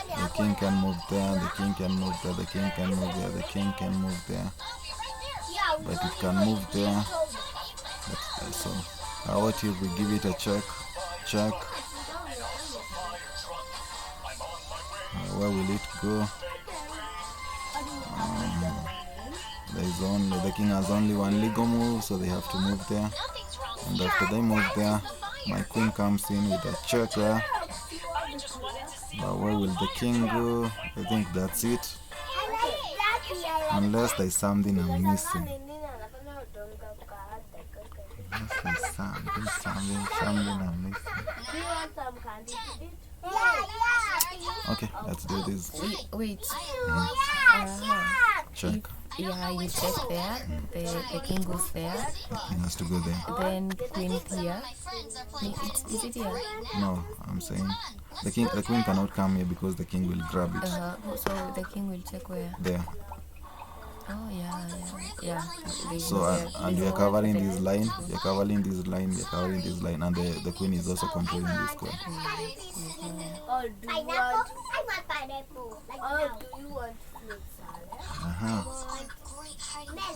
The king can move there, the king can move there, the king can move there, the king can move there. But it can move there. So, what if we give it a check? Check. Where will it go? The king has only one legal move, so they have to move there. And after they move there, my queen comes in with a check there. But where will the king go? I think that's it. Unless there's something I'm missing. Unless there's something I'm missing. Okay, let's do this. Wait. Check. Yeah, you check there. The king goes there. The king has to go there. Then queen here. Is it here? No, I'm saying the queen cannot come here because the king will grab it. So the king will check where? There. Oh yeah. So and we are covering this line. We are covering this line. We are covering this line, and the queen is also controlling this square. I want pineapple. Do you want fruit salad?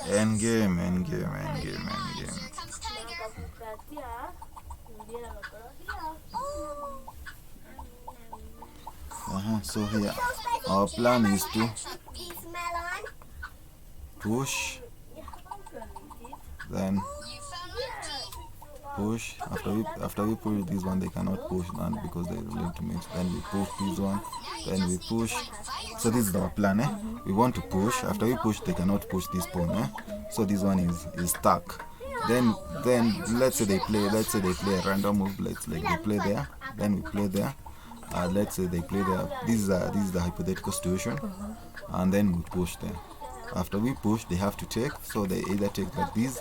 End game. So here, our plan is to push, then push. After we push this one, they cannot push none because they are willing to mix. Then we push this one, then we push. So this is our plan. We want to push. After we push, they cannot push this pawn. So this one is stuck. Then let's say they play a random move. Let's like they play there, then we play there. Let's say they play there. This is the hypothetical situation, and then we push there. After we push, they have to take. So they either take like this,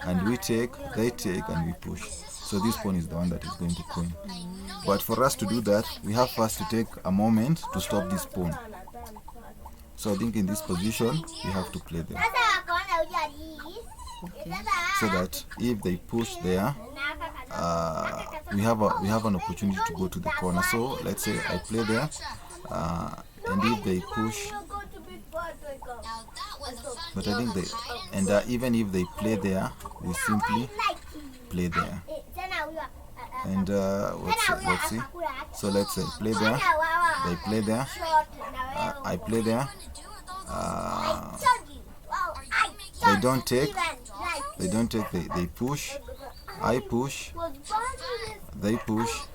and we take, they take, and we push. So this pawn is the one that is going to queen. But for us to do that, we have first to take a moment to stop this pawn. So I think in this position, we have to play there. So that if they push there, we have an opportunity to go to the corner. So let's say I play there, and if they push, but I think even if they play there, we simply play there. And let's see. So let's say play there, they play there, I play there. They don't take, they push, I push, they push,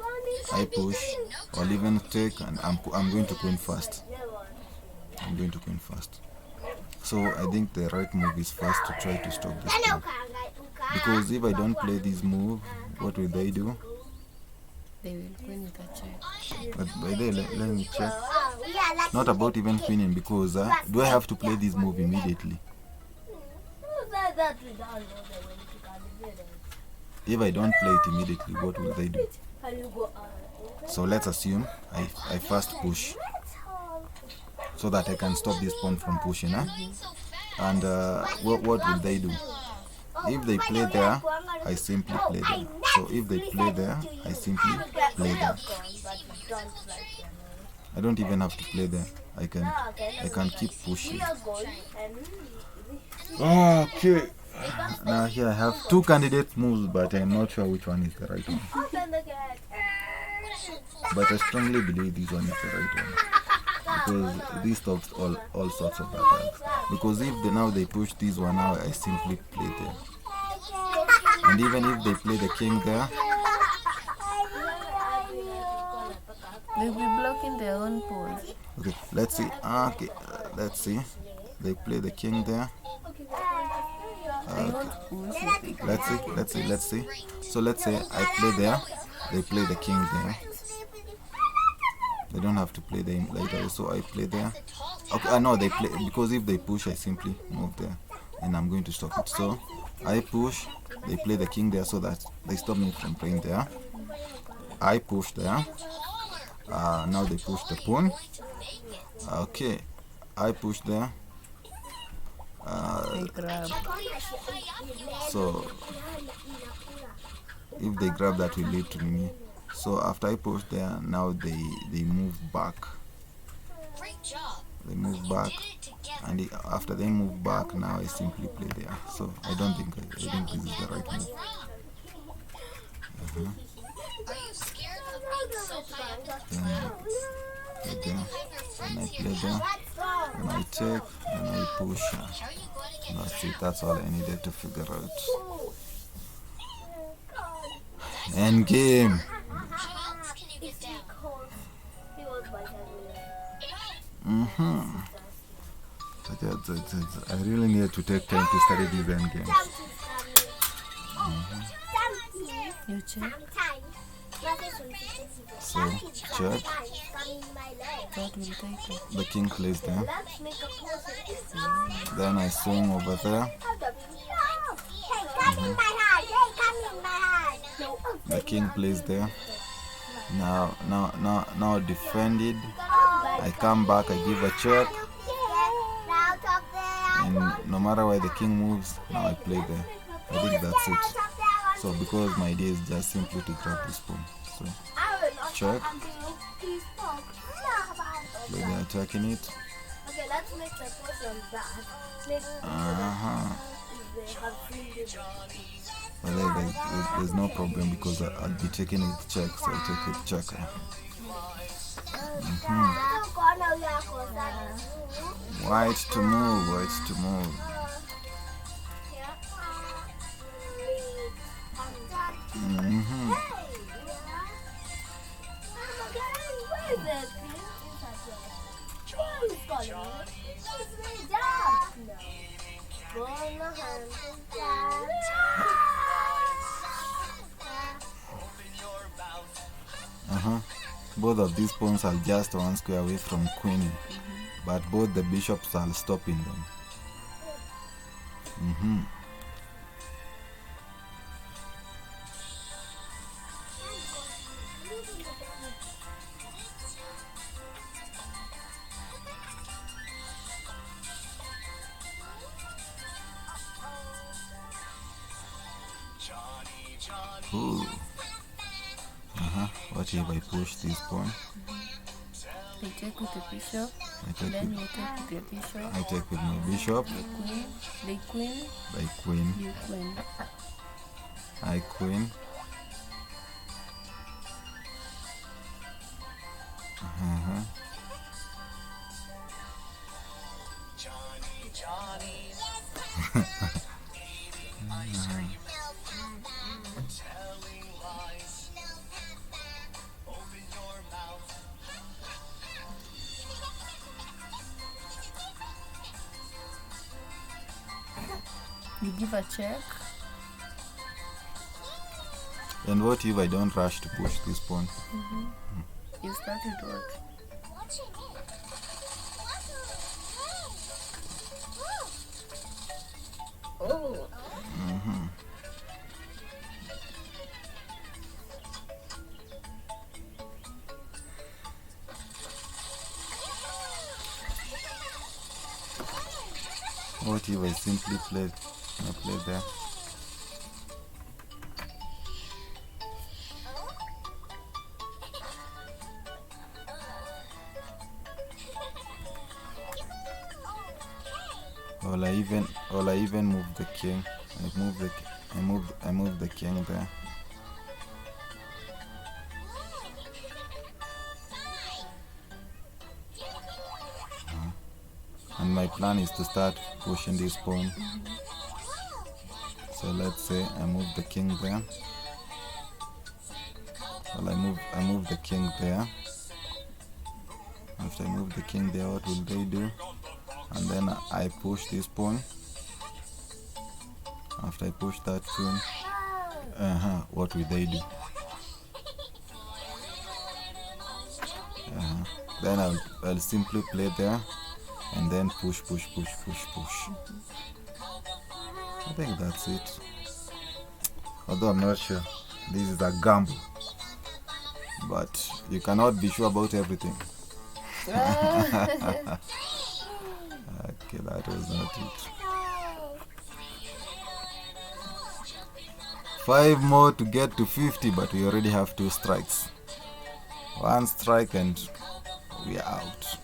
I push, or even take, and I'm going to queen first. So I think the right move is first to try to stop this move. Because if I don't play this move, what will they do? They will queen with a check. But by the way, let me check. Not about even queening, because do I have to play this move immediately? If I don't play it immediately, what will they do? So let's assume I first push, so that I can stop this pawn from pushing. And what will they do? If they play there, I simply play there. So if they play there, I simply play there. I don't even have to play there. I can keep pushing. Okay. Now here I have two candidate moves, but I'm not sure which one is the right one. But I strongly believe this one is the right one, because this stops all sorts of attacks. Because if now they push this one out, I simply play there. And even if they play the king there, They'll be blocking their own pawns. okay, let's see. Okay, let's see. They play the king there. They won't push it. Let's see. So let's say I play there, they play the king there. They don't have to play them later, so I play there. Okay, no, they play, because if they push, I simply move there, and I'm going to stop it. So I push, they play the king there, so that they stop me from playing there. I push there. Now they push the pawn. Okay, I push there. They grab. So if they grab, that will lead to me. So after I push there, now they move back. They move back, and after they move back, now I simply play there. So I think this is the right move. Then I play there, and I take, and I push. That's it. That's all I needed to figure out. End game. I really need to take time to study these end games. You check. So check. That will take it. The king plays there. Then I swing over there. The king plays there. Now defended. I come back, I give a check. And no matter where the king moves, now I play there. I think that's it. So because my idea is just simply to grab this pawn. So check. Play the attacking it. Okay, let's make the person But there's no problem because I'll be taking it check, so I take it check. White to move. Both of these pawns are just one square away from queening, but both the bishops are stopping them. Ooh. What if I push this pawn? They take with the bishop. Then you take with your bishop. I take with my bishop. They queen. By queen. You queen. I queen. You give a check. And what if I don't rush to push this pawn? You start with what? What if I simply play there? even move the king. I move the king there. And my plan is to start pushing this pawn. So let's say I move the king there. Well, I move the king there. After I move the king there, what will they do? And then I push this pawn. After I push that pawn, what will they do? Then I'll simply play there and then push. I think that's it. Although I'm not sure. This is a gamble. But you cannot be sure about everything. Okay, that was not it. 5 more to get to 50, but we already have 2 strikes. 1 strike and we are out.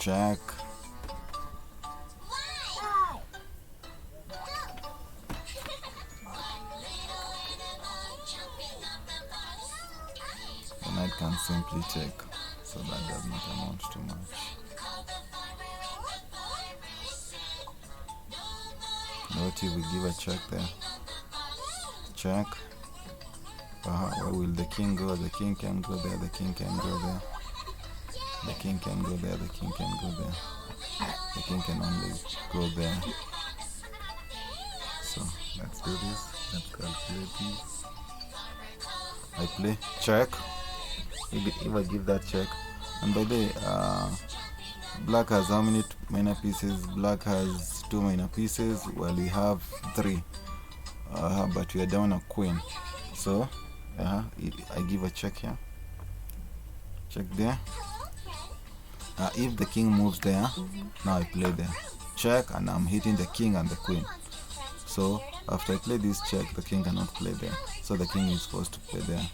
Check. And I can simply check, so that does not amount too much. What if we give a check there? Check. Where will the king go? The king can go there, the king can go there. The king can go there, the king can go there. The king can only go there. So let's do this. Let's calculate this. I play check. If I give that check, and by the way, black has how many minor pieces? Black has 2 minor pieces. Well, we have 3, but we are down a queen. So I give a check here. Check there. If the king moves there, now I play there. Check, and I'm hitting the king and the queen. So after I play this check, the king cannot play there. So the king is forced to play there.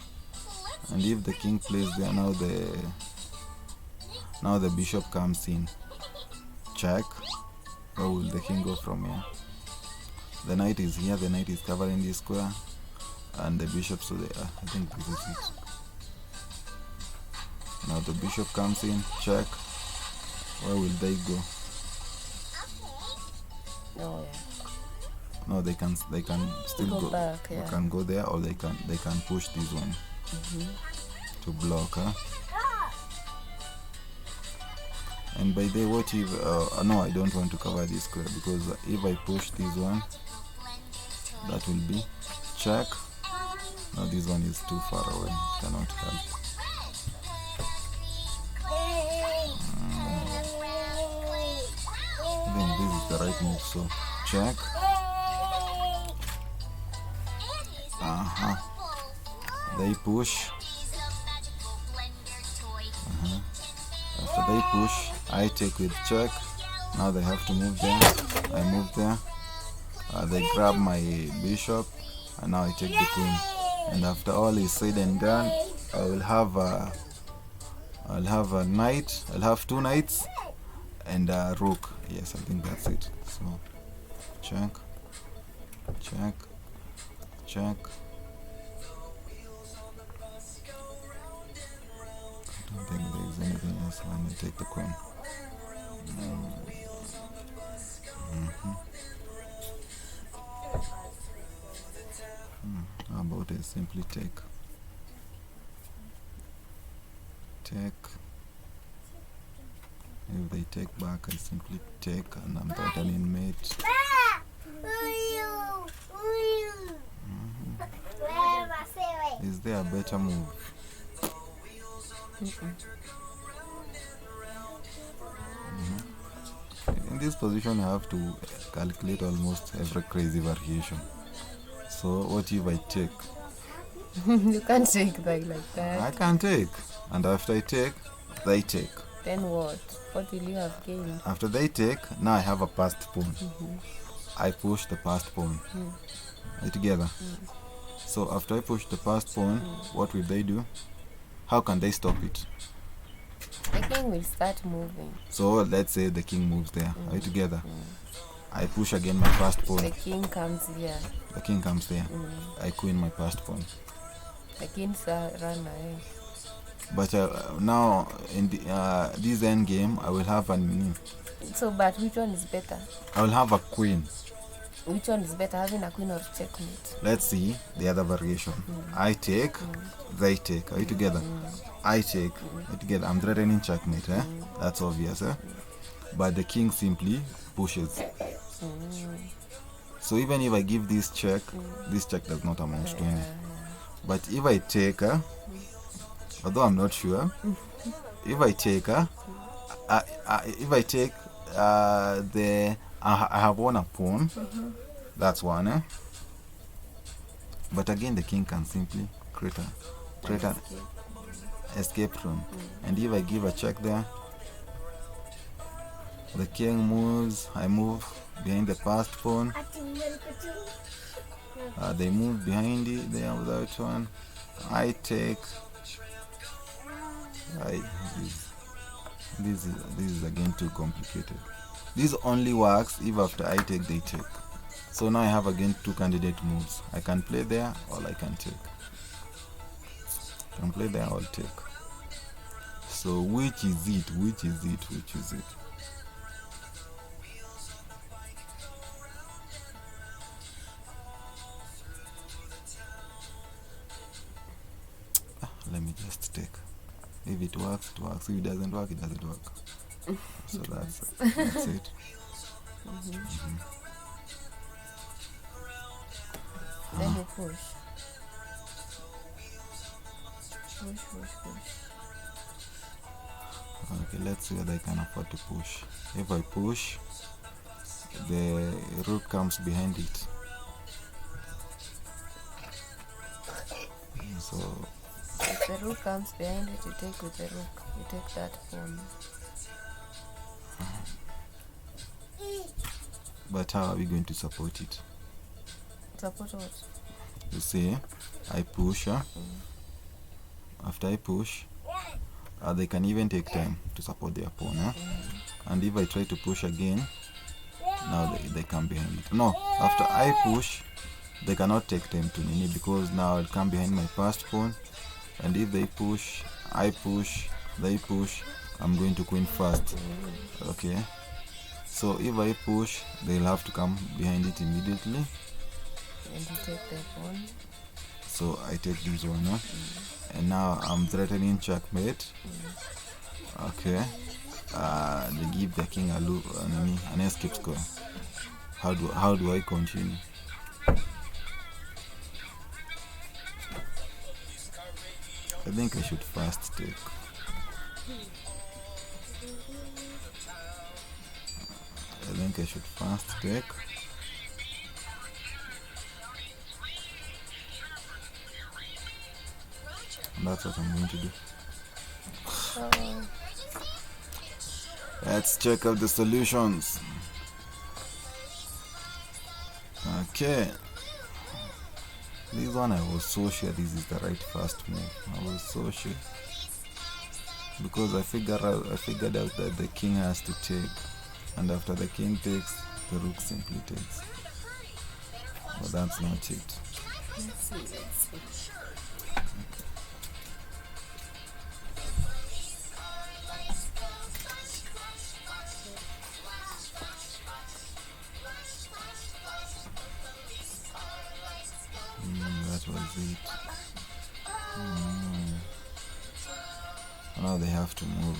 And if the king plays there, now the bishop comes in. Check. Where will the king go from here? The knight is here. The knight is covering this square, and the bishop. So I think this is it. Now the bishop comes in. Check. Where will they go? Oh, yeah. No, they can still go back, yeah. They can go there, or they can push this one to block. And by the way, what if no, I don't want to cover this square, because if I push this one, that will be check. Now this one is too far away, cannot help. I think this is the right move, so check. They push. After they push, I take with check. Now they have to move there. I move there. They grab my bishop, and now I take the queen. And after all is said and done, I'll have a knight. I'll have 2 knights and a rook. Yes, I think that's it. So check, check, check. I don't think there's anything else. Let me take the queen. How about I simply take? If they take back, I simply take, and I'm battling mate. Is there a better move? I think this position you have to calculate almost every crazy variation. So what if I take? You can't take that like I that. can take, and after I take, they take. Then what? What will you have gained? After they take, now I have a passed pawn. I push the passed pawn. Are you together? So after I push the passed pawn, what will they do? How can they stop it? The king will start moving. So let's say the king moves there. Are you together? I push again my passed pawn. The king comes here. The king comes there. I queen my passed pawn. The king run away. But now in the, this end game, I will have an. So, but which one is better? I will have a queen. Which one is better, having a queen or checkmate? Let's see the other variation. I take, they take. Are you together? I take, are you together? I'm threatening checkmate. That's obvious. But the king simply pushes. So even if I give this check does not amount to any. But if I take her, although I'm not sure, if I take her, I have won a pawn. That's one. But again, the king can simply create an escape room. And if I give a check there, the king moves. I move behind the passed pawn. They move behind it. They have that one. I take. This is again too complicated. This only works if after I take they take. So now I have again two candidate moves. I can play there or I can take. I can play there or take. So which is it? Which is it? Which is it? Let me just take. If it works, it works. If it doesn't work, it doesn't work. So that's it. Then you push. Push. Okay, let's see whether I can afford to push. If I push, the rook comes behind it. So if the rook comes behind it, you take with the rook. You take that pawn. but how are we going to support it? Support what? You see, I push her. After I push, they can even take time to support their pawn. And if I try to push again, now they come behind it. No, after I push, they cannot take time to nini because now I'll come behind my passed pawn. And if they push, I push, they push, I'm going to queen first. Okay. So if I push, they'll have to come behind it immediately. And you take that pawn. So I take this one. And now I'm threatening checkmate. Okay. They give the king an escape score. How do I continue? I think I should first take. And that's what I'm going to do. Let's check out the solutions. Okay. This one I was so sure this is the right first move. I was so sure. Because I figured out that the king has to take. And after the king takes, the rook simply takes. But that's not it. Let's see. That was it. Now they have to move.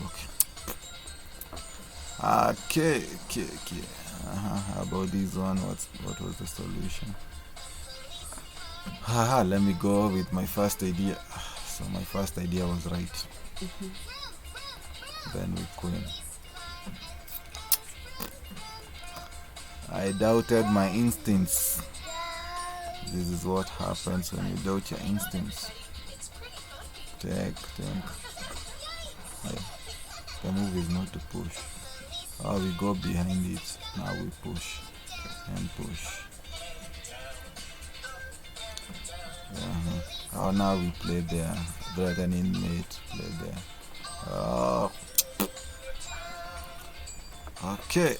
Okay. How about this one? What was the solution? Let me go with my first idea. So my first idea was right. Then we queen. I doubted my instincts. This is what happens when you doubt your instincts. Take. The move is not to push. We go behind it. Now we push and push. Now we play there. Dragon inmate, play there. Okay.